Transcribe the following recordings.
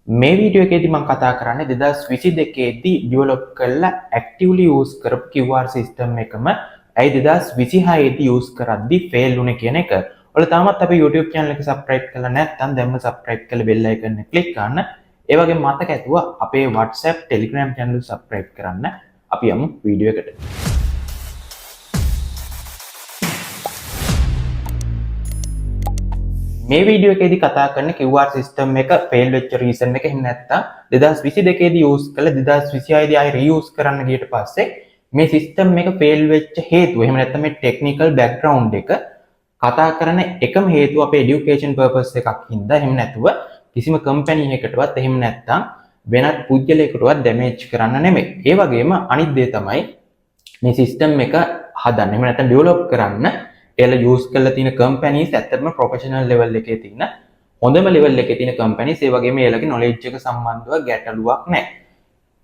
මේ වීඩියෝ එකේදී මම කතා කරන්නේ 2022 දී ඩෙවලොප් කරලා ඇක්ටිව්ලි යූස් කරපු QR සිස්ටම් එකම ඇයි 2026 දී යූස් කරද්දී ෆේල් වුනේ කියන එක. ඔයාලා තාමත් අපේ YouTube channel එක subscribe කරලා නැත්නම් දැන්ම subscribe කරලා bell icon එක click කරන්න. ඒ වගේම මතක ඇතුව අපේ WhatsApp Telegram channel subscribe කරන්න. අපි යමු වීඩියෝ එකට. මේ වීඩියෝ එකේදී කතා කරන QR සිස්ටම් එක ෆේල් වෙච්ච රීසන් එක එහෙම නැත්නම් 2022 දී යූස් කළා 2026 දී ආයෙ රීයූස් කරන්න ගියට පස්සේ මේ සිස්ටම් එක ෆේල් වෙච්ච හේතුව එහෙම නැත්නම් මේ ටෙක්නිකල් බෑග්ග්‍රවුන්ඩ් එක කතා කරන එකම හේතුව අපේ এডুকেෂන් පර්පස් එකක් හින්දා එහෙම නැතුව කිසිම කම්පැනි එකකටවත් එහෙම නැත්නම් වෙනත් පුද්ගලයෙකුටවත් ඩැමේජ් කරන්න නෙමෙයි. ඒ වගේම අනිත් දේ තමයි මේ සිස්ටම් එක හදන්න එහෙම නැත්නම් ඩෙවලොප් කරන්න එයාලා යූස් කරලා තියෙන කම්පැනිස් ඇත්තටම ප්‍රොෆෙෂනල් ලෙවල් එකේ තියෙන හොඳම ලෙවල් එකේ තියෙන කම්පැනිස් ඒ වගේම එයාලගේ නොලෙජ් එක සම්බන්ධව ගැටලුවක් නැහැ.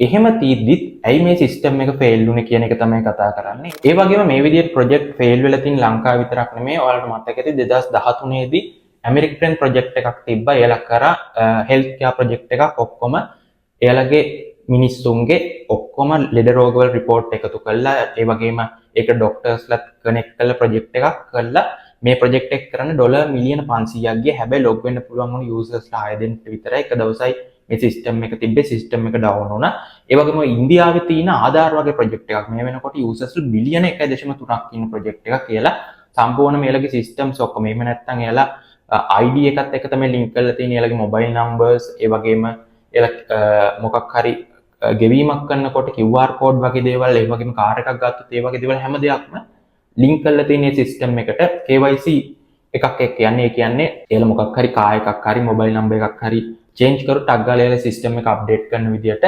එහෙම තීද්දිත් ඇයි මේ සිස්ටම් එක ෆේල් වුනේ කියන එක තමයි කතා කරන්නේ. ඒ වගේම මේ විදිහට ප්‍රොජෙක්ට් ෆේල් වෙලා තියෙන ලංකාව විතරක් නෙමෙයි ඔයාලට මතක ඇති 2013 දී ඇමරිකන් ප්‍රොජෙක්ට් එකක් තිබ්බා. එයාලා කරා හෙල්ත් කෙයාර් ප්‍රොජෙක්ට් එකක් ඔක්කොම එයාලගේ මිනිස්සුන්ගේ ඔක්කොම ලෙඩ රෝගවල රිපෝට් එකතු කළා. ඒ වගේම ඒක ඩොක්ටර්ස්ලත් කනෙක්ට් කරලා ප්‍රොජෙක්ට් එකක් කරලා මේ ප්‍රොජෙක්ට් එක කරන්න ඩොලර් මිලියන 500ක් ගියා. හැබැයි ලොග් වෙන්න පුළුවන් වුණු යූසර්ස්ලා 6 දෙනෙක් විතරයි. එක දවසයි මේ සිස්ටම් එක තිබ්බේ. සිස්ටම් එක ඩවුන් වුණා. ඒ වගේම ඉන්දියාවේ තියෙන ආධාර වගේ ප්‍රොජෙක්ට් එකක් මේ වෙනකොට යූසර්ස්ලා බිලියන 1.3ක් ඉන්න ප්‍රොජෙක්ට් එකක් කියලා සම්පූර්ණ මේලගේ සිස්ටම්ස් ඔක්කොම එහෙම නැත්නම් එයාලා ID එකත් එක්ක තමයි ලින්ක් කරලා තියෙන්නේ. එයාලගේ මොබයිල් නම්බර්ස් ඒ වගේම එයාලා මොකක් හරි ගෙවීමක් කරනකොට QR කෝඩ් වගේ දේවල් ඒ වගේම කාර් එකක් ගත්තොත් ඒ වගේ දේවල් හැම දෙයක්ම ලින්ක් කරලා තියෙන සිස්ටම් එකට KYC එකක් එක්ක යන්නේ. ඒ කියන්නේ එයාලා මොකක් හරි කාර් එකක් හරි මොබයිල් නම්බර් එකක් හරි චේන්ජ් කරොත් ටක් ගාලා එයාලා සිස්ටම් එක අප්ඩේට් කරන විදිහට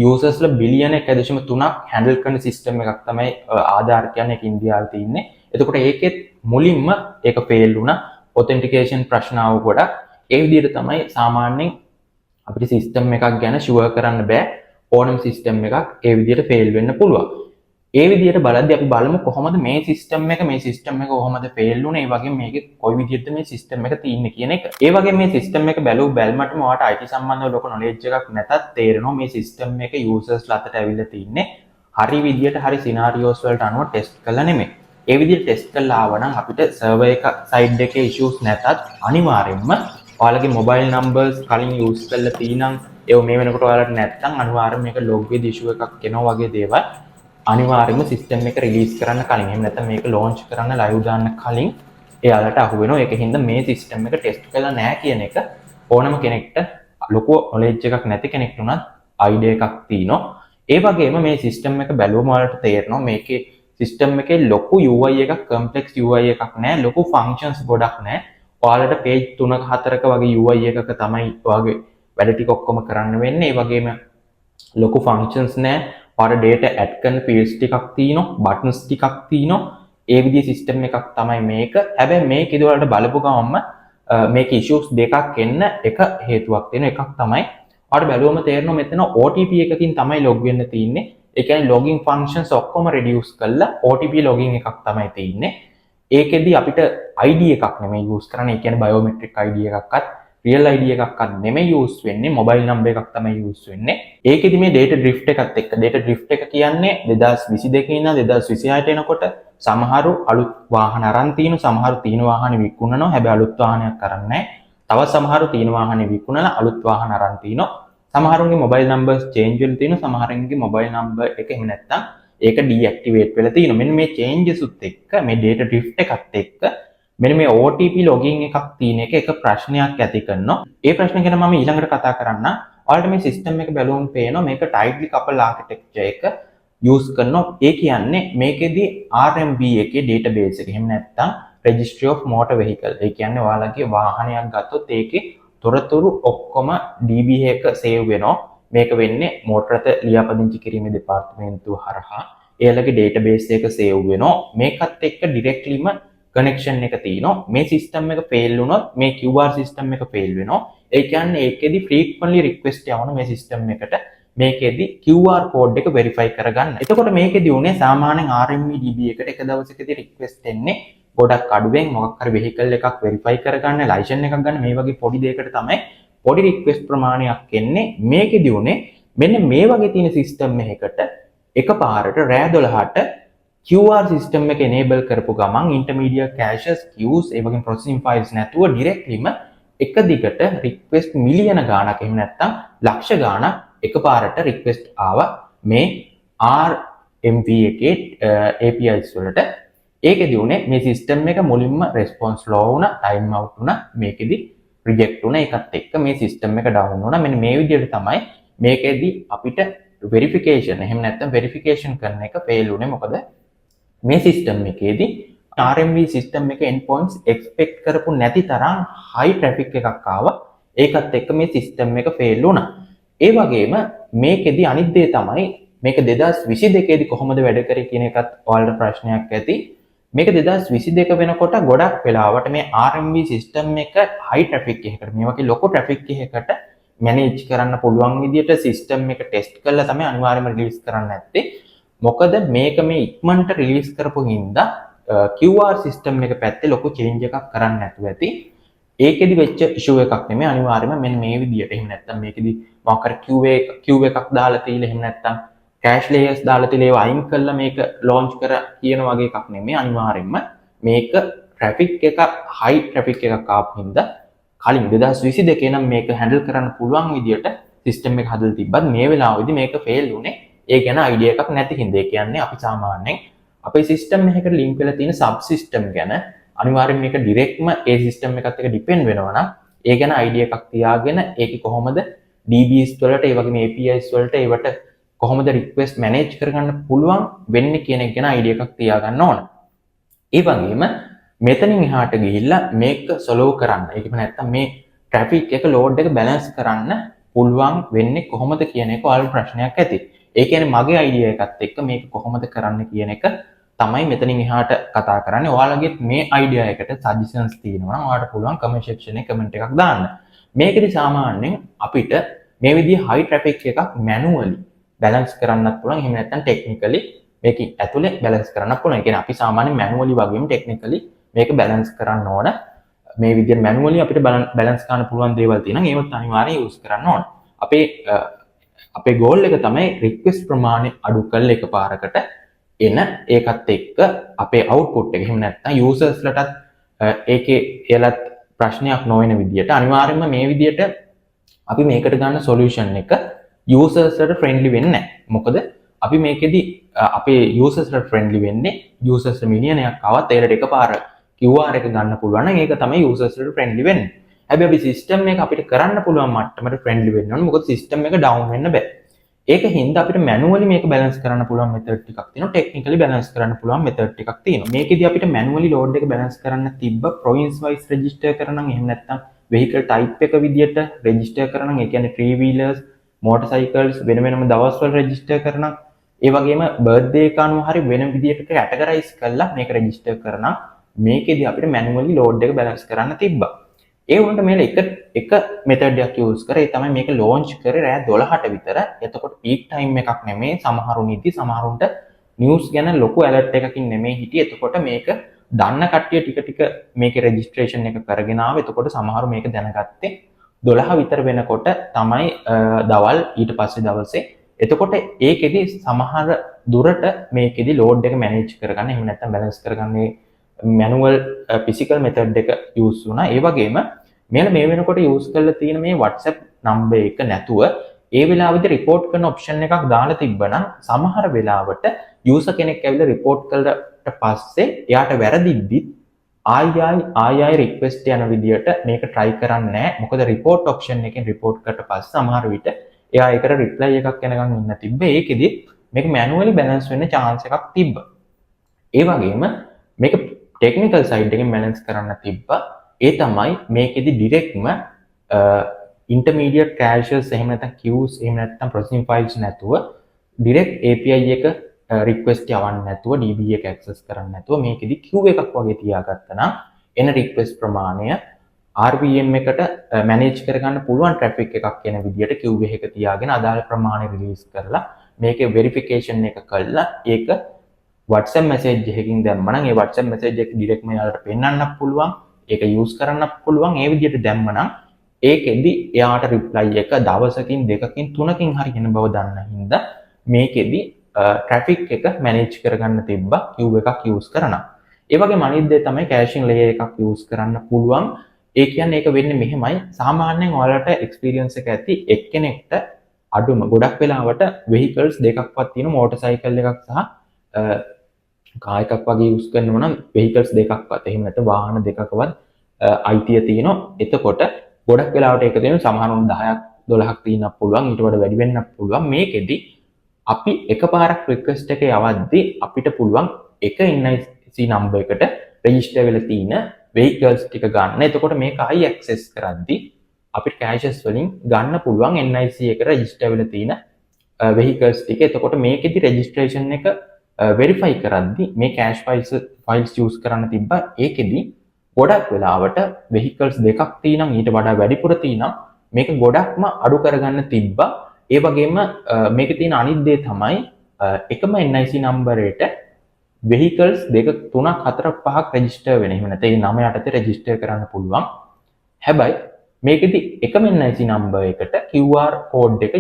යූසර්ස්ලා බිලියන 1.3ක් හැන්ඩල් කරන සිස්ටම් එකක් තමයි ආධාර කියන්නේ. ඒක ඉන්දියාවේ තියෙන්නේ. එතකොට ඒකෙත් මුලින්ම ඒක ෆේල් වුණා. ඔතෙන්ටිකේෂන් ප්‍රශ්න ආව ගොඩක්. ඒ විදිහට තමයි සාමාන්‍යයෙන් අපිට සිස්ටම් එකක් ගැන ෂුවර් කරන්න බෑ. ඕනම සිස්ටම් එකක් ඒ විදිහට ෆේල් වෙන්න පුළුවන්. ඒ විදිහට බලද්දී අපි බලමු කොහොමද මේ සිස්ටම් එක කොහොමද ෆේල් වුනේ, ඒ වගේම මේකේ කොයි විදිහටද මේ සිස්ටම් එක තියෙන්නේ කියන එක. ඒ වගේම මේ සිස්ටම් එක බැලුවටම ඔයාලට IT සම්බන්ධව ලොකු නොලෙජ් එකක් නැතත් තේරෙනවා මේ සිස්ටම් එක යූසර්ස්ලා අතට ඇවිල්ලා තින්නේ හරි විදිහට හරි සිනාරියෝස් වලට අනුව ටෙස්ට් කරලා නෙමෙයි. ඒ විදිහට ටෙස්ට් කරලා ආවනම් අපිට සර්වර් එක සයිඩ් එකේ ඉෂුස් නැතත් අනිවාර්යෙන්ම ඔයාලගේ මොබයිල් නම්බර්ස් කලින් යූස් කරලා තියෙනම් ඒ මේ වෙනකොට ඔයාලට නැත්නම් අනිවාර්යයෙන් මේක ලොග් වෙද ඉෂුව එකක් එනවා වගේ දේවල් අනිවාර්යයෙන්ම සිස්ටම් එක රිලීස් කරන්න කලින් එහෙම නැත්නම් මේක ලොන්ච් කරන්න ලයිව් දාන්න කලින් එයාලට අහු වෙනවා. ඒකින්ද මේ සිස්ටම් එක ටෙස්ට් කරලා නැහැ කියන එක ඕනම කෙනෙක්ට ලොකු නොලෙජ් එකක් නැති කෙනෙක්ට උනත් අයිඩියා එකක් තියෙනවා. ඒ වගේම මේ සිස්ටම් එක බැලුවම ඔයාලට තේරෙනවා මේකේ සිස්ටම් එකේ ලොකු UI එකක් කම්ප්ලෙක්ස් UI එකක් නැහැ. ලොකු ෆන්ක්ෂන්ස් ගොඩක් නැහැ. ඔයාලට page 3ක 4ක වගේ UI එකක තමයි ඔයාගේ වැඩ ටික ඔක්කොම කරන්න වෙන්නේ. ඒ වගේම ලොකු ෆන්ක්ෂන්ස් නැහැ. ඔයාලට data add කරන fields ටිකක් තියෙනවා, buttons ටිකක් තියෙනවා. ඒ විදිහේ සිස්ටම් එකක් තමයි මේක. හැබැයි මේකේදී ඔයාලට බලපු ගමන්ම මේක issues දෙකක් එන්න එක හේතුවක් තියෙනවා. එකක් තමයි ඔයාලට බැලුවම තේරෙනවා මෙතන OTP එකකින් තමයි log වෙන්න තියෙන්නේ. ඒ කියන්නේ login functions ඔක්කොම reduce කරලා OTP login එකක් තමයි තියෙන්නේ. ඒකෙදි අපිට ID එකක් නෙමෙයි use කරන්නේ. ඒ කියන්නේ biometric ID එකක්වත් real ID එකක්වත් නෙමෙයි use වෙන්නේ. mobile number එකක් තමයි use වෙන්නේ. ඒකෙදි මේ data drift එකත් එක්ක data drift එක කියන්නේ 2022 ඉඳන් 2026ට එනකොට සමහරු අලුත් වාහන අරන් තිනු සමහරු තියෙන වාහන විකුණනවා. හැබැයි අලුත් වාහනයක් අරන් නැහැ. තවත් සමහරු තියෙන වාහනේ විකුණලා අලුත් වාහන අරන් තිනෝ. සමහරුන්ගේ mobile numbers change වෙලා තිනු සමහරුන්ගේ mobile number එක එහෙම නැත්තම් ඒක ඩීඇක්ටිවේට් වෙලා තියෙනවා. මෙන්න මේ changes උත් එක්ක මේ data drift එකත් එක්ක මෙන්න මේ OTP login එකක් තියෙන එක ප්‍රශ්නයක් ඇති කරනවා. ඒ ප්‍රශ්නේ ගැන මම ඊළඟට කතා කරන්න. ඔයාලට මේ සිස්ටම් එක බැලුවම පේනවා මේක tightly coupled architecture එක use කරනවා. ඒ කියන්නේ මේකෙදි RMB එකේ database එක එහෙම නැත්තම් registry of motor vehicle. ඒ කියන්නේ ඔයාලගේ වාහනයක් ගත්තොත් ඒකේ තොරතුරු ඔක්කොම DB එක save වෙනවා. මේක වෙන්නේ මෝටරත ලියාපදිංචි කිරීමේ දෙපාර්තමේන්තුව හරහා එයාලගේ database එක save වෙනවා. මේකත් එක්ක directlyම connection එක තියෙනවා. මේ system එක fail වුණොත් මේ QR system එක fail වෙනවා. ඒ කියන්නේ ඒකෙදි frequently request යවන මේ system එකට මේකෙදි QR code එක verify කරගන්න. එතකොට මේකෙදි උනේ සාමාන්‍යයෙන් RMB DB එකට එක දවසකදී request එන්නේ ගොඩක් අඩුවෙන් මොකක් හරි vehicle එකක් verify කරගන්න, license එකක් ගන්න මේ වගේ පොඩි දෙයකට තමයි පොඩි රික්වෙස්ට් ප්‍රමාණයක් එන්නේ. මේකෙදි උනේ මෙන්න මේ වගේ තියෙන සිස්ටම් එකකට එකපාරට රෑ 12ට QR සිස්ටම් එක enable කරපු ගමන් intermediate caches queues ඒ වගේ processing files නැතුව directlyම එක දිගට රික්වෙස්ට් මිලියන ගාණක් එහෙම නැත්නම් ලක්ෂ ගාණක් එකපාරට රික්වෙස්ට් ආවා මේ RMV එකේ APIs වලට. ඒකෙදි උනේ මේ සිස්ටම් එක මුලින්ම response slow වුණා, time out වුණා, මේකෙදි reject වුණා. ඒකත් එක්ක මේ සිස්ටම් එක down වුණා. මෙන්න මේ විදිහට තමයි මේකෙදි අපිට verification එහෙම නැත්නම් verification කරන එක fail වුණේ. මොකද මේ සිස්ටම් එකේදී RMV සිස්ටම් එක endpoints expect කරපු නැති තරම් high traffic එකක් ආවා. ඒකත් එක්ක මේ සිස්ටම් එක fail වුණා. ඒ වගේම මේකෙදි අනිත් දේ තමයි මේක 2022 දී කොහොමද වැඩ කරේ කියන එකත් ඔයාලට ප්‍රශ්නයක් ඇති. මේක 2022 වෙනකොට ගොඩක් වෙලාවට මේ RMV සිස්ටම් එක high traffic එකකට මේ වගේ ලොකු traffic එකකට manage කරන්න පුළුවන් විදිහට සිස්ටම් එක ටෙස්ට් කරලා තමයි අනිවාර්යයෙන්ම රිලීස් කරන්න නැත්තේ. මොකද මේක මේ ඉක්මනට රිලීස් කරපු හින්දා QR සිස්ටම් එක පැත්තේ ලොකු චේන්ජ් එකක් කරන්න නැතුව ඇති. ඒකෙදි වෙච්ච ඉෂුව එකක් නෙමෙයි. අනිවාර්යයෙන්ම මෙන්න මේ විදිහට එහෙම නැත්නම් මේකෙදි මොකක් හරි QA එකක් දාලා තියලා එහෙම නැත්නම් cache layers දාලා තියලා ඒව අයින් කරලා මේක launch කර කියන වගේ එකක් නෙමෙයි. අනිවාර්යයෙන්ම මේක traffic එක high traffic එකක් ආපු හින්දා කලින් 2022 නම් මේක handle කරන්න පුළුවන් විදිහට සිස්ටම් එක හදලා තිබ්බත් මේ වෙලාවෙදි මේක fail වුණේ. ඒ ගැන අයිඩියා එකක් නැති හින්දා. ඒ කියන්නේ අපි සාමාන්‍යයෙන් අපේ සිස්ටම් එකකට ලින්ක් වෙලා තියෙන සබ් සිස්ටම් ගැන අනිවාර්යෙන් මේක ඩිරෙක්ට්ම ඒ සිස්ටම් එකත් එක්ක ඩිපෙන්ඩ් වෙනවා නම් ඒ ගැන අයිඩියා එකක් තියාගෙන ඒක කොහොමද DBs වලට ඒ වගේම APIs වලට ඒවට කොහොමද රික්වෙස්ට් මැනේජ් කරගන්න පුළුවන් වෙන්නේ කියන එක ගැන අයිඩියා එකක් තියාගන්න ඕන. ඒ වගේම මෙතනින් එහාට ගිහිල්ලා මේක සොලව් කරන්න. ඒකම නැත්තම් මේ ට්‍රැෆික් එක ලෝඩ් එක බැලන්ස් කරන්න පුළුවන් වෙන්නේ කොහොමද කියන එක ඔයාලට ප්‍රශ්නයක් ඇති. ඒ කියන්නේ මගේ අයිඩියා එකත් එක්ක මේක කොහොමද කරන්න කියන එක තමයි මෙතනින් එහාට කතා කරන්නේ. ඔයාලගේ මේ අයිඩියා එකට සජෙෂන්ස් තියෙනවා නම් ඔයාලට පුළුවන් කමෙන්ට් සෙක්ෂන් එකේ කමෙන්ට් එකක් දාන්න. මේකෙදි සාමාන්‍යයෙන් අපිට මේ විදිහේ high traffic එකක් manually balance කරන්නත් පුළුවන්. එහෙම නැත්නම් technically මේක ඇතුලේ balance කරන්නත් පුළුවන්. ඒ කියන්නේ අපි සාමාන්‍යයෙන් manually වගේම technically මේක balance කරන්න ඕන. මේ විදිහට manually අපිට balance කරන්න පුළුවන් දේවල් තියෙනවා. ඒවත් අනිවාර්යයෙන් use කරන්න ඕන. අපේ goal එක තමයි request ප්‍රමාණය අඩු කරලා එකපාරකට එන ඒකත් එක්ක අපේ output එක එහෙම නැත්නම් users ලටත් ඒකේ එලත් ප්‍රශ්නයක් නොවන විදිහට අනිවාර්යයෙන්ම මේ විදිහට අපි මේකට ගන්න solution එක users ලට friendly වෙන්නේ නැහැ. මොකද අපි මේකෙදි අපේ users ලට friendly වෙන්නේ users මිලියනයක් ආවත් ඒකට එකපාර QR එක ගන්න පුළුවන් නම් ඒක තමයි users ලට friendly වෙන්නේ. හැබැයි අපි system එක අපිට කරන්න පුළුවන් මට්ටමට friendly වෙන්න ඕනේ. මොකද system එක down වෙන්න බෑ. ඒක හින්දා අපිට manually මේක balance කරන්න පුළුවන් method ටිකක් තියෙනවා. technically balance කරන්න පුළුවන් method ටිකක් තියෙනවා. මේකෙදි අපිට manually load එක balance කරන්න තිබ්බ province wise register කරනනම් එහෙම නැත්නම් vehicle type එක විදියට register කරනනම් ඒ කියන්නේ three wheelers, motorcycles වෙන වෙනම දවස් වල register කරනනම් ඒ වගේම birthday එක අනුව හරි වෙන විදියට categorize කරලා මේක register කරනනම් මේකෙදි අපිට manually load එක balance කරන්න තිබ්බා. ඒ වුණාට මේල එක method එකක් use කරේ. ඒ තමයි මේක launch කරේ රෑ 12ට විතර. එතකොට peak time එකක් නෙමෙයි. සමහරුන්ට news ගැන ලොකු alert එකකින් නෙමෙයි හිටියේ. එතකොට මේක දන්න කට්ටිය ටික මේකේ registration එක කරගෙන ආවා. එතකොට සමහරු මේක දැනගත්තේ 12 විතර වෙනකොට තමයි දවල් ඊට පස්සේ දවසේ. එතකොට ඒකෙදි සමහර දුරට මේකෙදි load එක manage කරගන්න එහෙම නැත්නම් balance කරගන්නේ manual physical method එක use වුණා. ඒ වගේම මේ වෙනකොට use කරලා තියෙන මේ WhatsApp number එක නැතුව ඒ වෙලාවෙදි report කරන option එකක් දාලා තිබ්බනම් සමහර වෙලාවට user කෙනෙක් ඇවිල්ලා report කළාට පස්සේ එයාට වැරදිද්දිත් ආයි request යන විදියට මේක try කරන්නේ නැහැ. මොකද report option එකෙන් report කරලා පස්සේ සමහර විට එයා ඒකට reply එකක් එනකන් ඉන්න තිබ්බේ. ඒකෙදි මේක manually balance වෙන්න chance එකක් තිබ්බා. ඒ වගේම මේක technical side එකෙන් balance කරන්න තිබ්බා. ඒ තමයි මේකෙදි directම intermediate caches එහෙම නැත්නම් queues එහෙම නැත්නම් processing files නැතුව direct API එක request යවන්න නැතුව DB එක access කරන්න නැතුව මේකෙදි queue එකක් වගේ තියාගත්තා නම් එන request ප්‍රමාණය RVM එකට manage කරගන්න පුළුවන් traffic එකක් එන විදියට queue එක තියාගෙන අදාළ ප්‍රමාණය release කරලා මේකේ verification එක කළා ඒක WhatsApp message එකකින් දැම්මනම් ඒ WhatsApp message එක direct ම යාලට පෙන්නන්න පුළුවන් ඒක use කරන්න පුළුවන් ඒ විදිහට දැම්මනම් ඒකෙදි එයාට රිප්ලයි එක දවසකින් දෙකකින් තුනකින් හරි එන බව දන්න හින්දා මේකෙදි ට්‍රැෆික් එක මැනේජ් කරගන්න තිබ්බා queue එකක් යූස් කරනවා. ඒ වගේම අනිත් දේ තමයි කැෂින් ලේයර් එකක් යූස් කරන්න පුළුවන්. ඒ කියන්නේ ඒක වෙන්නේ මෙහෙමයි. සාමාන්‍යයෙන් ඔයාලට එක්ස්පීරියන්ස් එක ඇති එක්කෙනෙක්ට අඩුම ගොඩක් වෙලාවට vehicles දෙකක්වත් තියෙන මෝටර් සයිකල් එකක් සහ කාර් එකක් වගේ යූස් කරනවා නම් vehicles දෙකක්වත් එහෙම නැත්නම් වාහන දෙකකවත් අයිතිය තියෙනවා. එතකොට ගොඩක් වෙලාවට ඒක දෙන සමහරවල් 10ක් 12ක් තියෙනක් පුළුවන් ඊට වඩා වැඩි වෙන්නත් පුළුවන්. මේකෙදි අපි එකපාරක් රික්වෙස්ට් එක යවද්දී අපිට පුළුවන් එක NIC නම්බර් එකට රෙජිස්ටර් වෙලා තියෙන vehicles ටික ගන්න. එතකොට මේක ආයි ඇක්සස් කරද්දී අපිට කැෂස් වලින් ගන්න පුළුවන් NIC එකට රෙජිස්ටර් වෙලා තියෙන vehicles ටික. එතකොට මේකෙදි රෙජිස්ට්‍රේෂන් එක වෙරිෆයි කරද්දී මේ කැෂ් ෆයිල්ස් යූස් කරන්න තිබ්බා. ඒකෙදි ගොඩක් වෙලාවට vehicles දෙකක් තියෙනම් ඊට වඩා වැඩිපුර තියෙනම් මේක ගොඩක්ම අඩු කරගන්න තිබ්බා. ඒ වගේම මේකේ තියෙන අනිත් දේ තමයි එකම NIC නම්බරයට vehicles දෙක තුනක් හතරක් පහක් රෙජිස්ටර් වෙන. එහෙම නැත්නම් ඒ නම යටතේ රෙජිස්ටර් කරන්න පුළුවන්. හැබැයි මේකෙදි එකම NIC නම්බර් එකට QR කෝඩ් එක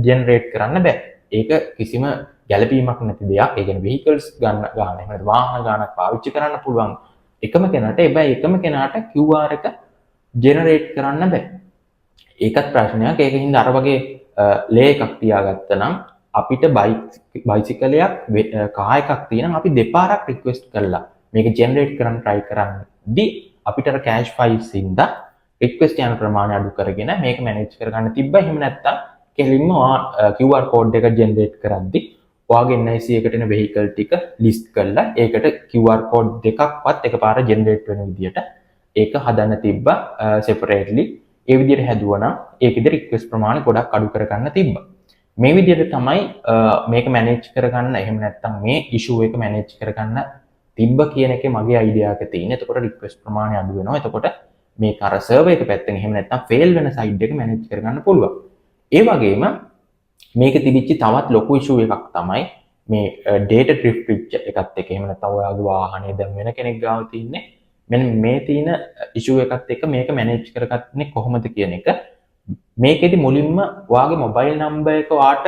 ජෙනරේට් කරන්න බෑ. ඒක කිසිම ගැළපීමක් නැති දෙයක්. ඒ කියන්නේ vehicles ගන්න ගන්න එහෙම නැත්නම් වාහන ගන්නක් පාවිච්චි කරන්න පුළුවන් එකම කෙනාට. හැබැයි එකම කෙනාට QR එක ජෙනරේට් කරන්න බෑ. ඒකත් ප්‍රශ්නයක්. ඒකින්ද අර වගේ ලේ එකක් තියාගත්තා නම් අපිට බයිසිකලයක් කාර් එකක් තියෙනම් අපි දෙපාරක් රික්වෙස්ට් කරලා මේක ජෙනරේට් කරන්න try කරන්නදී අපිට අර කැෂ් ෆයිල්ස් ඉඳලා රික්වෙස්ට් යන ප්‍රමාණය අඩු කරගෙන මේක මැනේජ් කරගන්න තිබ්බා. එහෙම නැත්නම් කෙලින්ම QR කෝඩ් එක ජෙනරේට් කරද්දී ඔයාගේ NIC එකට එන vehicle ටික ලිස්ට් කරලා ඒකට QR කෝඩ් දෙකක්වත් එකපාර ජෙනරේට් වෙන විදියට ඒක හදන්න තිබ්බා separately. ඒ විදිහට හැදුවනම් ඒකෙදි රික්වෙස්ට් ප්‍රමාණය ගොඩක් අඩු කරගන්න තිබ්බා. මේ විදිහට තමයි මේක මැනේජ් කරගන්න එහෙම නැත්නම් මේ ඉෂුව එක මැනේජ් කරගන්න තිබ්බ කියන එකේ මගේ අයිඩියා එක තියෙන. එතකොට රික්වෙස්ට් ප්‍රමාණය අඩු වෙනවා. එතකොට මේක අර සර්වර් එක පැත්තෙන් එහෙම නැත්නම් ෆේල් වෙන සයිඩ් එක මැනේජ් කරගන්න පුළුවන්. ඒ වගේම මේක තිබිච්ච තවත් ලොකු ඉෂුව එකක් තමයි මේ data drift වෙච්ච එකත් එක්ක. එහෙම නැත්නම් ඔයාගේ වාහනේ දැන් වෙන කෙනෙක් ගාව තින්නේ මෙන්න මේ තියෙන ඉෂුව එකත් එක්ක මේක මැනේජ් කරගන්නේ කොහොමද කියන එක. මේකෙදි මුලින්ම ඔයාගේ මොබයිල් නම්බර් එක වාට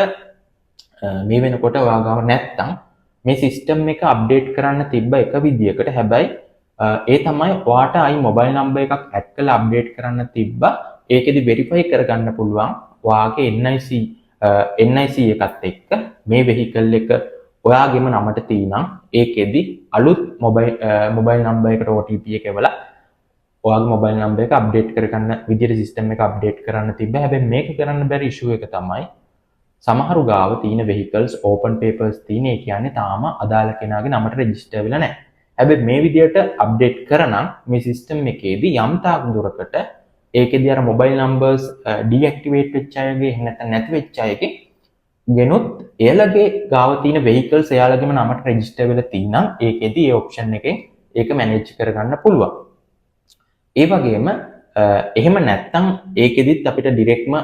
මේ වෙනකොට ඔයාගාව නැත්තම් මේ සිස්ටම් එක අප්ඩේට් කරන්න තිබ්බ එක විදියකට. හැබැයි ඒ තමයි ඔයාට ආයි මොබයිල් නම්බර් එකක් ඇඩ් කරලා අප්ඩේට් කරන්න තිබ්බා. ඒකෙදි වෙරිෆයි කරගන්න පුළුවන් ඔයාගේ NIC එකත් එක්ක මේ vehicle එක ඔයාගේම නමට තියෙනම් ඒකෙදි අලුත් මොබයිල් නම්බර් එකට OTP එක එවලා ඔයාගේ මොබයිල් නම්බර් එක අප්ඩේට් කරගන්න විදිහට සිස්ටම් එක අප්ඩේට් කරන්න තිබ්බා. හැබැයි මේක කරන්න බැරි ඉෂුව එක තමයි සමහරු ගාව තියෙන vehicles open papers තියෙන. ඒ කියන්නේ තාම අදාළ කෙනාගේ නමට රෙජිස්ටර් වෙලා නැහැ. හැබැයි මේ විදිහට අප්ඩේට් කරනම් මේ සිස්ටම් එකේදී යම් තාක් දුරකට ඒකෙදී අර මොබයිල් නම්බර්ස් ඩිඇක්ටිවේට් වෙච්ච අයගේ එහෙම නැත්නම් නැති වෙච්ච අයගේ ගෙනුත් එයාලගේ ගාව තියෙන vehicles එයාලගේම නමට රෙජිස්ටර් වෙලා තියෙනම් ඒකෙදී ඒ ඔප්ෂන් එකෙන් ඒක මැනේජ් කරගන්න පුළුවන්. ඒ වගේම එහෙම නැත්නම් ඒකෙදිත් අපිට ඩිරෙක්ට්ම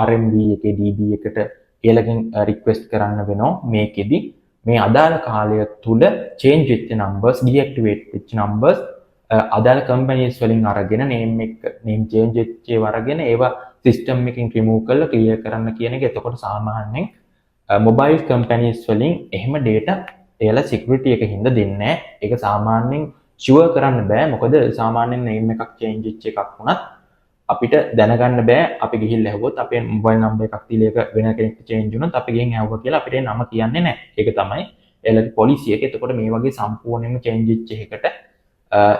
RMB එකේ DB එකට එයාලගෙන් රික්වෙස්ට් කරන්න වෙනවා. මේකෙදි මේ අදාළ කාලය තුල change වෙච්ච numbers deactivate වෙච්ච numbers අදාළ companies වලින් අරගෙන name change වෙච්ච ඒවා අරගෙන ඒවා system එකකින් remove කරලා clear කරන්න කියන එක. එතකොට සාමාන්‍යයෙන් mobile companies වලින් එහෙම data එයාලා security එකකින්ද දෙන්නේ නැහැ. ඒක සාමාන්‍යයෙන් sure කරන්න බෑ. මොකද සාමාන්‍යයෙන් name එකක් change වෙච්ච එකක් වුණත් අපිට දැනගන්න බෑ. අපි ගිහිල්ලා ඇහුවොත් අපේ mobile number එකක් දීලා ඒක වෙන කෙනෙක්ට change වුණොත් අපි ගෙන් ඇහුවා කියලා අපිට නම කියන්නේ නැහැ. ඒක තමයි එයාලගේ policy එක. එතකොට මේ වගේ සම්පූර්ණයෙන්ම change වෙච්ච එකකට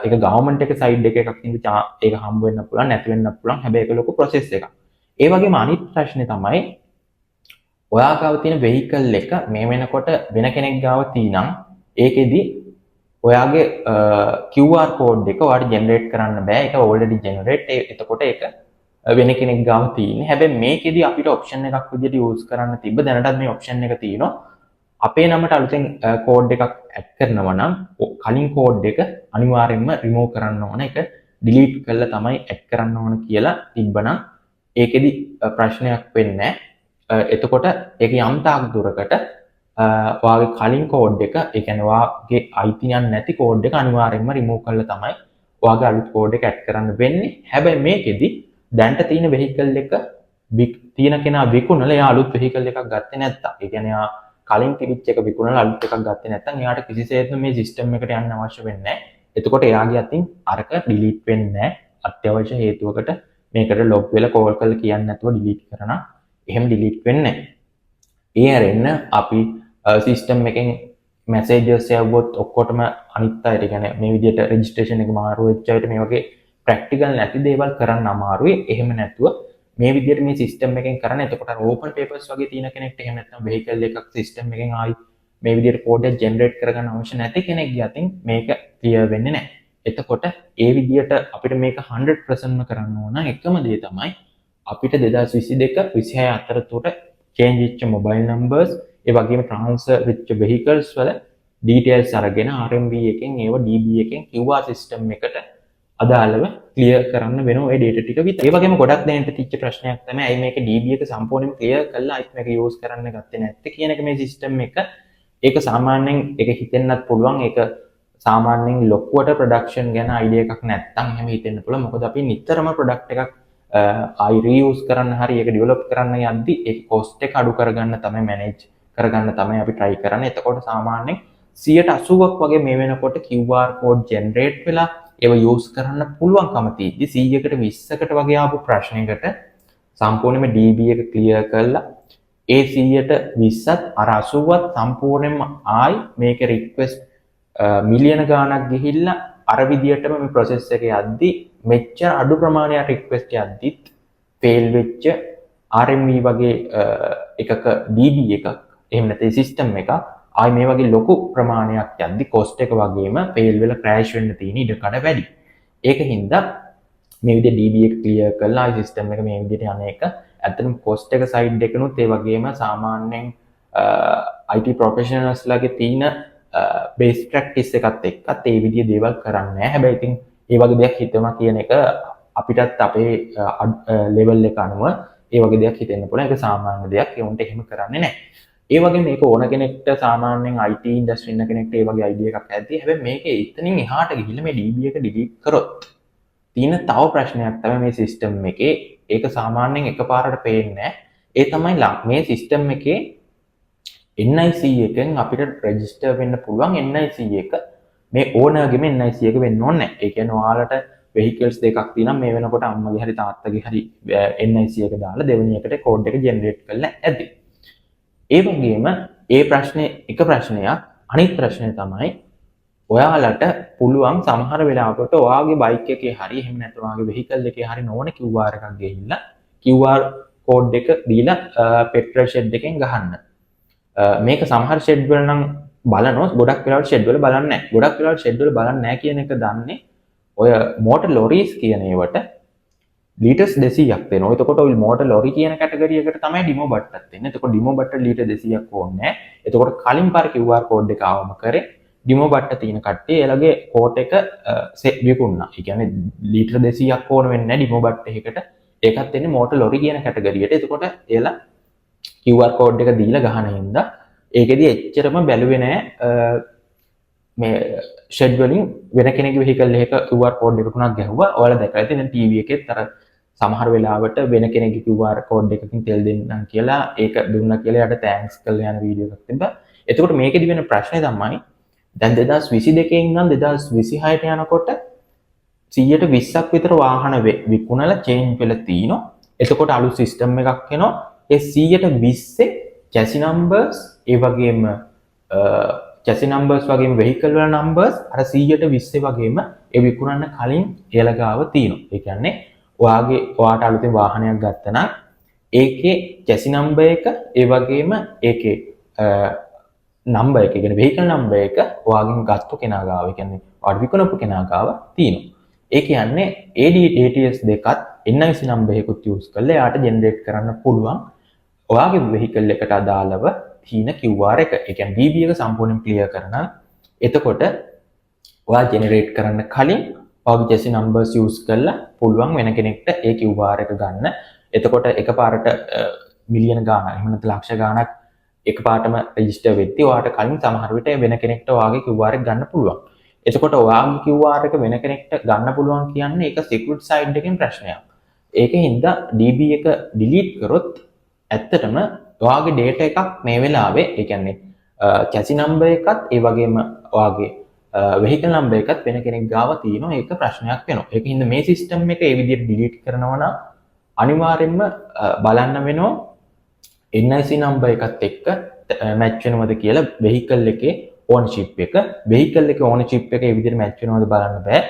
ඒක government එක side එකක් ඉඳලා ඒක හම්බ වෙන්න පුළුවන් නැති වෙන්න පුළුවන්. හැබැයි ඒක ලොකු process එකක්. ඒ වගේම අනිත් ප්‍රශ්නේ තමයි ඔයා ගාව තියෙන vehicle එක මේ වෙනකොට වෙන කෙනෙක් ගාව තියෙනම් ඒකෙදි ඔයාගේ QR කෝඩ් එක ඔයාලට ජෙනරේට් කරන්න බෑ. ඒක already generate. එතකොට ඒක වෙන කෙනෙක් ගාව තියෙන්නේ. හැබැයි මේකෙදි අපිට option එකක් විදිහට use කරන්න තිබ්බ. දැනටත් මේ option එක තියෙනවා. අපේ නමට අලුතෙන් කෝඩ් එකක් ඇඩ් කරනවා නම් කලින් කෝඩ් එක අනිවාර්යයෙන්ම remove කරන්න ඕන. ඒක delete කරලා තමයි ඇඩ් කරන්න ඕන කියලා තිබ්බනම් ඒකෙදි ප්‍රශ්නයක් වෙන්නේ නැහැ. එතකොට ඒක යම් තාක් දුරකට ඔයාගේ කලින් කෝඩ් එක, ඒ කියන්නේ ඔයාගේ අයිතියන් නැති කෝඩ් එක අනිවාර්යයෙන්ම remove කරලා තමයි ඔයාගේ අලුත් කෝඩ් එක ඇඩ් කරන්න වෙන්නේ. හැබැයි මේකෙදි දැන්ට තියෙන වෙහිකල් එක තියෙන කෙනා විකුණලා එයා අලුත් වෙහිකල් එකක් ගත්තේ නැත්තම් ඒ කියන්නේ එයා කලින් තිබිච්ච එක විකුණලා අලුත් එකක් ගත්තේ නැත්තම් එයාට කිසිසේත්ම මේ සිස්ටම් එකට යන්න අවශ්‍ය වෙන්නේ නැහැ. එතකොට එයාගේ අතින් අරක ඩිලීට් වෙන්නේ නැහැ. අත්‍යවශ්‍ය හේතුවකට මේකට ලොග් වෙලා කෝල් කරලා කියන්නේ නැතුව ඩිලීට් කරනවා. එහෙම ඩිලීට් වෙන්නේ නැහැ. ඒ හැරෙන්න අපි සිස්ටම් එකෙන් මැසේජස් යවුවොත් ඔක්කොටම අනිත් අයට කියන්නේ මේ විදිහට රෙජිස්ට්‍රේෂන් එක මාරු වෙච්ච අයට මේ වගේ ප්‍රැක්ටිකල් නැති දේවල් කරන්න අමාරුයි. එහෙම නැතුව මේ විදිහට මේ සිස්ටම් එකෙන් කරන්න. එතකොට ඕපන් පේපර්ස් වගේ තියෙන කෙනෙක්ට එහෙම නැත්නම් වෙහිකල් එකක් සිස්ටම් එකෙන් ආයි මේ විදිහට කෝඩ් එක ජෙනරේට් කරගන්න අවශ්‍ය නැති කෙනෙක්ගේ අතින් මේක ක්ලියර් වෙන්නේ නැහැ. එතකොට ඒ විදිහට අපිට මේක 100%ම කරන්න ඕන එකම දේ තමයි අපිට 2022 26 අතරතුර චේන්ජ් වෙච්ච මොබයිල් නම්බර්ස් ඒ වගේම ට්‍රාන්ස්ෆර් වෙච්ච වෙහිකල්ස් වල ඩීටේල්ස් අරගෙන RMB එකෙන් ඒව DB එකෙන් QR සිස්ටම් එකට අදාළව ක්ලියර් කරන්න වෙන ওই data ටික විතර. ඒ වගේම ගොඩක් දෙනෙක්ට තිච්ච ප්‍රශ්නයක් තමයි අයි මේක DB එක සම්පූර්ණයෙන් ක්ලියර් කරලා අයිත් මේක යූස් කරන්න ගත්තේ නැත්තේ කියන එක. මේ සිස්ටම් එක ඒක සාමාන්‍යයෙන් ඒක හිතෙන්නත් පුළුවන්. ඒක සාමාන්‍යයෙන් ලොකුවට ප්‍රොඩක්ෂන් ගැන අයිඩියා එකක් නැත්තම් එහෙම හිතෙන්න පුළුවන්. මොකද අපි නිතරම ප්‍රොඩක්ට් එකක් ආයි රීයුස් කරන්න හරි ඒක ඩෙවලොප් කරන්න යද්දි ඒ කොස්ට් එක අඩු කරගන්න තමයි මැනේජ් කරගන්න තමයි අපි try කරන්නේ. එතකොට සාමාන්‍යයෙන් 80%ක් වගේ මේ වෙනකොට QR code generate වෙලා ඒව යූස් කරන්න පුළුවන්කම තියෙද්දි 100කට 20කට වගේ ආපු ප්‍රශ්නයකට සම්පූර්ණයෙන්ම DB එක ක්ලියර් කරලා ඒ 100ට 20ත් අර 80ත් සම්පූර්ණයෙන්ම ආයි මේක රික්වෙස්ට් මිලියන ගාණක් ගිහිල්ලා අර විදියටම මේ process එක යද්දි මෙච්චර අඩු ප්‍රමාණයක් රික්වෙස්ට් යද්දිත් ෆේල් වෙච්ච RMB වගේ එකක DB එකක් එහෙම නැත්නම් සිස්ටම් එකක් ආයි මේ වගේ ලොකු ප්‍රමාණයක් යද්දි cost එක වගේම ෆේල් වෙලා crash වෙන්න තියෙන ඉඩකඩ වැඩි. ඒක හින්දා මේ විදිහට DB එක ක්ලියර් කරලා ආයි සිස්ටම් එක මේ විදිහට යන එක ඇත්තටම cost එක side එකනොත් ඒ වගේම සාමාන්‍යයෙන් IT professionals ලගේ තියෙන base practice එකත් එක්කත් ඒ විදිහේ දේවල් කරන්නේ නැහැ. හැබැයි ඉතින් ඒ වගේ දෙයක් හිතනවා කියන එක අපිටත් අපේ level එක අනුව ඒ වගේ දෙයක් හිතෙන්න පුළුවන්. ඒක සාමාන්‍ය දෙයක්. ඒ උන්ට එහෙම කරන්නේ නැහැ. ඒ වගේ මේක ඕන කෙනෙක්ට සාමාන්‍යයෙන් IT ඉන්ඩස්ට්‍රි ඉන්න කෙනෙක්ට ඒ වගේ අයිඩියා එකක් ඇති. හැබැයි මේක එතනින් එහාට ගිහිල්ලා මේ DB එක ඩිලීට් කරොත් තියෙන තව ප්‍රශ්නයක් තමයි මේ සිස්ටම් එකේ. ඒක සාමාන්‍යයෙන් එකපාරට පේන්නේ නැහැ. ඒ තමයි මේ සිස්ටම් එකේ NIC එකෙන් අපිට රෙජිස්ටර් වෙන්න පුළුවන් NIC එක මේ ඕනර්ගෙම NIC එක වෙන්න ඕනේ නැහැ. ඒ කියන්නේ ඔයාලට vehicles දෙකක් තියෙනවා. මේ වෙනකොට අම්මගේ හරි තාත්තගේ හරි NIC එක දාලා දෙවෙනි එකට කෝඩ් එක ජෙනරේට් කරලා ඇති. ඒ වගේම ඒ ප්‍රශ්නේ එක ප්‍රශ්නයක්. අනිත් ප්‍රශ්නේ තමයි ඔයාලට පුළුවන් සමහර වෙලාවකට ඔයාගේ බයික් එකේ හරි එහෙම නැත්නම් ඔයාගේ vehicle එකේ හරි නොවන QR එකක් ගිහිල්ලා QR කෝඩ් එක දීලා petrol shed එකෙන් ගහන්න. මේක සමහර shed වල නම් බලනොත් ගොඩක් වෙලාවට shed වල බලන්නේ නැහැ. ගොඩක් වෙලාවට shed වල බලන්නේ නැහැ කියන එක දන්නේ ඔය motor lorries කියන ඒවට ලීටර්ස් 200ක් දෙනවා. එතකොට ඔය motor lorry කියන කැටගරි එකට තමයි ඩිමෝ බට්ටක් දෙන්නේ. එතකොට ඩිමෝ බට්ට ලීටර් 200ක් ඕනේ නැහැ. එතකොට කලින් පාර QR කෝඩ් එක ආවම කරේ ඩිමෝ බට්ට තියෙන කට්ටිය එලගේ කෝඩ් එක විකුණනවා. ඒ කියන්නේ ලීටර් 200ක් ඕන වෙන්නේ නැහැ ඩිමෝ බට්ට එකකට. ඒකත් එන්නේ motor lorry කියන කැටගරියට. එතකොට එලා QR කෝඩ් එක දීලා ගහන හින්දා ඒකෙදි එච්චරම බැලුවේ නැහැ. මේ shed වලින් වෙන කෙනෙකුගේ vehicle එකක QR කෝඩ් එකකුණක් ගැහුවා. ඔයාලා දැකලා ඇති දැන් TV එකෙත් අර සමහර වෙලාවට වෙන කෙනෙක්ගේ QR කෝඩ් එකකින් තෙල් දෙන්නම් කියලා ඒක දුන්නා කියලා යට තෑන්ක්ස් කරලා යන වීඩියෝ එකක් තිබ්බා. එතකොට මේකෙදි වෙන ප්‍රශ්නේ තමයි දැන් 2022 ඉඳන් 2026ට යනකොට 120ක් විතර වාහන විකුණලා චේන්ජ් වෙලා තිනවා. එතකොට අලුත් සිස්ටම් එකක් එනවා. ඒ 120 chassis numbers ඒ වගේම chassis numbers වගේම vehicle වල numbers අර 120 වගේම ඒ විකුණන්න කලින් එයාලා ගාව තියෙනවා. ඒ කියන්නේ ඔයාට අලුතෙන් වාහනයක් ගත්තා නම් ඒකේ chassis number එක ඒ වගේම ඒකේ number එක කියන්නේ vehicle number එක ඔයාගෙන් ගත්ත කෙනා ගාව ඒ කියන්නේ ඔයාට විකුණපු කෙනා ගාව තියෙනවා. ඒ කියන්නේ ATS දෙකත් NIC number එකකුත් use කරලා එයාට generate කරන්න පුළුවන් ඔයාගේ vehicle එකට අදාළව තියෙන QR එක. ඒ කියන්නේ DB එක සම්පූර්ණයෙන් clear කරනවා. එතකොට ඔයා generate කරන්න කලින් ඔයාගේ chassis numbers use කරලා පුළුවන් වෙන කෙනෙක්ට ඒ QR එක ගන්න. එතකොට එකපාරට මිලියන ගාණක් එහෙම නැත්නම් ලක්ෂ ගාණක් එකපාරටම register වෙද්දී ඔයාට කලින් සමහර විට වෙන කෙනෙක්ට ඔයාගේ QR එක ගන්න පුළුවන්. එතකොට ඔයාගේ QR එක වෙන කෙනෙක්ට ගන්න පුළුවන් කියන්නේ ඒක security side එකෙන් ප්‍රශ්නයක්. ඒකෙන් හින්දා DB එක delete කරොත් ඇත්තටම ඔයාගේ data එකක් මේ වෙලාවේ ඒ කියන්නේ chassis number එකත් ඒ වගේම ඔයාගේ vehicle number එකත් වෙන කෙනෙක් ගාව තියෙනවා. ඒක ප්‍රශ්නයක් වෙනවා. ඒකින් හින්දා මේ system එක ඒ විදිහට delete කරනවා නම් අනිවාර්යෙන්ම බලන්න වෙනවා NIC number එකත් එක්ක match වෙනවද කියලා vehicle එකේ ownership එක. vehicle එකේ ownership එක ඒ විදිහට match වෙනවද බලන්න බෑ.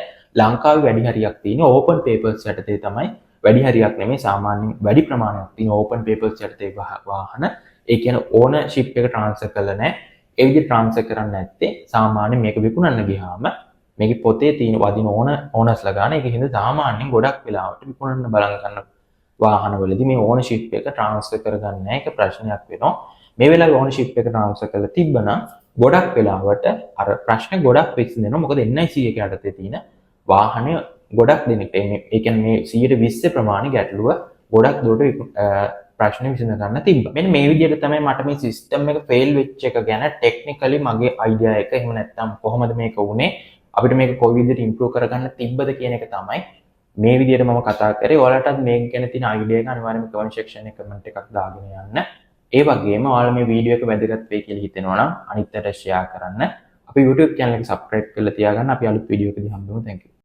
ලංකාවේ වැඩි හරියක් තියෙන open papers යටතේ තමයි වැඩි හරියක් නෙමෙයි සාමාන්‍යයෙන් වැඩි ප්‍රමාණයක් තියෙන open papers යටතේ වාහන. ඒ කියන්නේ ownership එක transfer කරලා නැහැ. ඒ විදිහට transfer කරන්නේ නැත්තේ සාමාන්‍යයෙන් මේක විකුණන්න ගියාම මේකේ පොතේ තියෙන වදින owners ගන්න. ඒක හින්දා සාමාන්‍යයෙන් ගොඩක් වෙලාවට විකුණන්න බලන් ගන්න වාහනවලදී මේ ownership එක transfer කරගන්න නැහැ. ඒක ප්‍රශ්නයක් වෙනවා. මේ වෙලාවේ ownership එක transfer කරලා තිබ්බනම් ගොඩක් වෙලාවට අර ප්‍රශ්න ගොඩක් විසඳෙනවා. මොකද NIC එක යටතේ තියෙන වාහනය ගොඩක් දෙනෙක් ඒ කියන්නේ මේ 120 ප්‍රමාණි ගැටලුව ගොඩක් දුරට ප්‍රශ්න විසඳ ගන්න තිබ්බා. මෙන්න මේ විදිහට තමයි මට මේ සිස්ටම් එක ෆේල් වෙච්ච එක ගැන ටෙක්නිකලි මගේ අයිඩියා එක එහෙම නැත්නම් කොහොමද මේක වුනේ අපිට මේක කොයි විදිහට ඉම්ප්‍රූව් කරගන්න තිබ්බද කියන එක තමයි මේ විදිහට මම කතා කරේ. ඔයාලටත් මේක ගැන තියෙන අයිඩියා එක අනිවාර්යයෙන්ම කමෙන්ට් සෙක්ෂන් එකේ කමෙන්ට් එකක් දාගෙන යන්න. ඒ වගේම ඔයාලා මේ වීඩියෝ එක වැදගත් වෙයි කියලා හිතෙනවා නම් අනිත් අයට ෂෙයා කරන්න. අපේ YouTube channel එක subscribe කරලා තියාගන්න. අපි අලුත් වීඩියෝ එකදී හම්බෙමු. Thank you.